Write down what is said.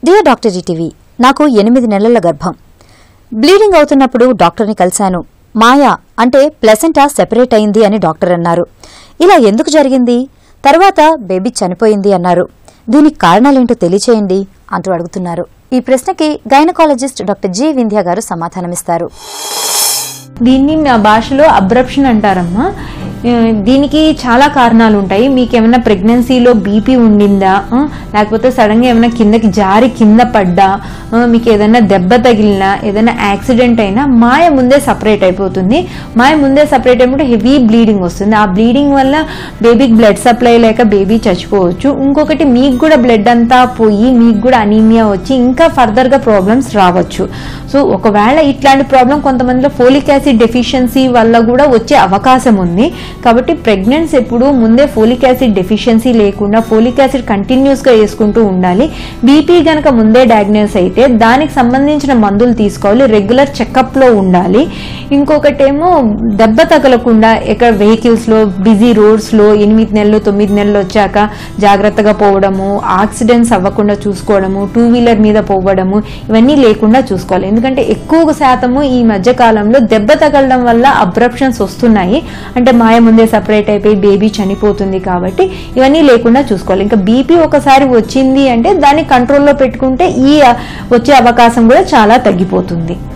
Dear doctor Zee TV, నాకు 8 నెలల గర్భం. బ్లీడింగ్ అవుతున్నప్పుడు డాక్టర్ని కలిశాను. మాయా అంటే ప్లసెంటా సెపరేట్ అయింది అని డాక్టర్ అన్నారు. ఇలా ఎందుకు జరిగింది? తర్వాత బేబీ చనిపోయింది అన్నారు. దీనికి కారణాలేంటో తెలియచేయండి అంటూ అడుగుతున్నారు. ఈ ప్రశ్నకి గైనకాలజిస్ట్ డాక్టర్ జి వింధ్య గారు సమాధానమిస్తారు. దీన్ని మా భాషలో అబ్రప్షన్ అంటారమ్మా. దీనికి చాలా కారణాలు ఉంటాయి. మీకు ఏమైనా ప్రెగ్నెన్సీలో బీపీ ఉండిందా, లేకపోతే సడన్గా ఏమైనా కిందకి జారి కింద పడ్డా, మీకు ఏదైనా దెబ్బ తగిలినా, ఏదైనా యాక్సిడెంట్ అయినా మాయ ముందే సపరేట్ అయిపోతుంది. మాయ ముందే సపరేట్ అయిపోతే హెవీ బ్లీడింగ్ వస్తుంది. ఆ బ్లీడింగ్ వల్ల బేబీకి బ్లడ్ సప్లై లేక బేబీ చచ్చిపోవచ్చు. ఇంకొకటి మీకు కూడా బ్లడ్ అంతా పోయి మీకు కూడా అనీమియా వచ్చి ఇంకా ఫర్దర్గా ప్రాబ్లమ్స్ రావచ్చు. సో ఒకవేళ ఇట్లాంటి ప్రాబ్లం కొంతమందిలో ఫోలిక్ యాసిడ్ డెఫిషియన్సీ వల్ల కూడా వచ్చే అవకాశం ఉంది. కాబట్టి ప్రెగ్నెన్సీ ఎప్పుడు ముందే ఫోలిక్ యాసిడ్ డెఫిషియన్సీ లేకుండా ఫోలిక్ యాసిడ్ కంటిన్యూస్గా వేసుకుంటూ ఉండాలి. బీపీ కనుక ముందే డయాగ్నోస్ అయితే దానికి సంబంధించిన మందులు తీసుకోవాలి. రెగ్యులర్ చెకప్లో ఉండాలి. ఇంకొకటేమో దెబ్బ తగలకుండా ఎక్కడ వెహికల్స్లో బిజీ రోడ్స్లో 8 నెలలు 9 నెలలు వచ్చాక జాగ్రత్తగా పోవడము, యాక్సిడెంట్స్ అవ్వకుండా చూసుకోవడము, 2 వీలర్ మీద పోవడము, ఇవన్నీ లేకుండా చూసుకోవాలి. ఎందుకంటే ఎక్కువ శాతము ఈ మధ్య కాలంలో దెబ్బ తగలడం వల్ల అబ్రప్షన్స్ వస్తున్నాయి. అంటే మాయ ముందే సపరేట్ అయిపోయి బేబీ చనిపోతుంది. కాబట్టి ఇవన్నీ లేకుండా చూసుకోవాలి. ఇంకా బీపీ ఒకసారి వచ్చింది అంటే దాన్ని కంట్రోల్లో పెట్టుకుంటే ఈ వచ్చే అవకాశం కూడా చాలా తగ్గిపోతుంది.